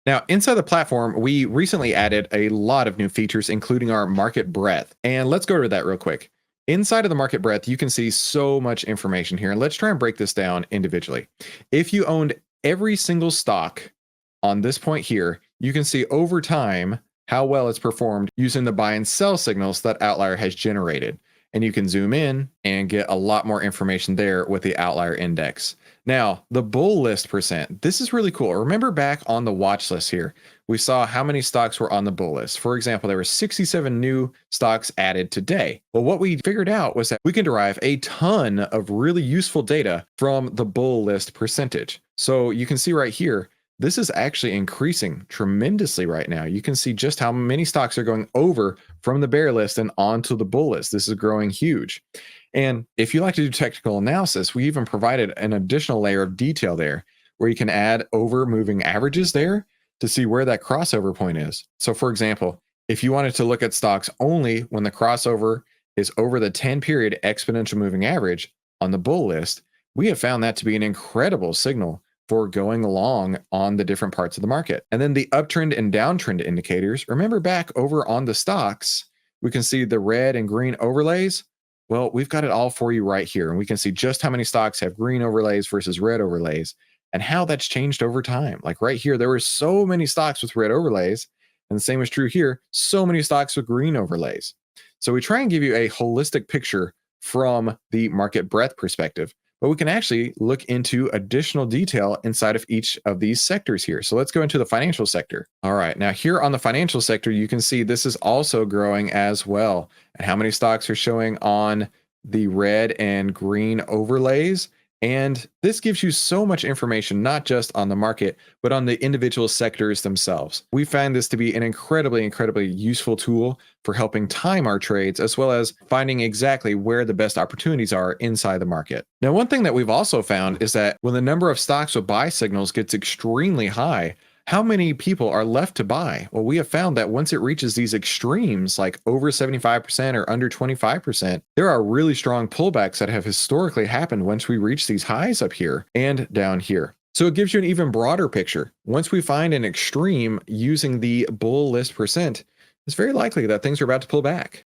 Now, inside the platform, we recently added a lot of new features, including our market breadth. And let's go over that real quick. Inside of the market breadth, you can see so much information here. And let's try and break this down individually. If you owned every single stock on this point here, you can see over time how well it's performed using the buy and sell signals that OVTLYR has generated. And you can zoom in and get a lot more information there with the OVTLYR index. Now, the bull list percent, this is really cool. Remember back on the watch list here, we saw how many stocks were on the bull list. For example, there were 67 new stocks added today. Well, what we figured out was that we can derive a ton of really useful data from the bull list percentage. So you can see right here, this is actually increasing tremendously right now. You can see just how many stocks are going over from the bear list and onto the bull list. This is growing huge. And if you like to do technical analysis, we even provided an additional layer of detail there where you can add over moving averages there to see where that crossover point is. So for example, if you wanted to look at stocks only when the crossover is over the 10-period exponential moving average on the bull list, we have found that to be an incredible signal for going along on the different parts of the market. And then the uptrend and downtrend indicators, remember back over on the stocks, we can see the red and green overlays. Well, we've got it all for you right here. And we can see just how many stocks have green overlays versus red overlays and how that's changed over time. Like right here, there were so many stocks with red overlays. And the same is true here, so many stocks with green overlays. So we try and give you a holistic picture from the market breadth perspective, but we can actually look into additional detail inside of each of these sectors here. So let's go into the financial sector. All right, now here on the financial sector, you can see this is also growing as well. And how many stocks are showing on the red and green overlays. And this gives you so much information, not just on the market, but on the individual sectors themselves. We find this to be an incredibly useful tool for helping time our trades, as well as finding exactly where the best opportunities are inside the market. Now, one thing that we've also found is that when the number of stocks with buy signals gets extremely high, how many people are left to buy? Well, we have found that once it reaches these extremes, like over 75% or under 25%, there are really strong pullbacks that have historically happened once we reach these highs up here and down here. So it gives you an even broader picture. Once we find an extreme using the bull list percent, it's very likely that things are about to pull back.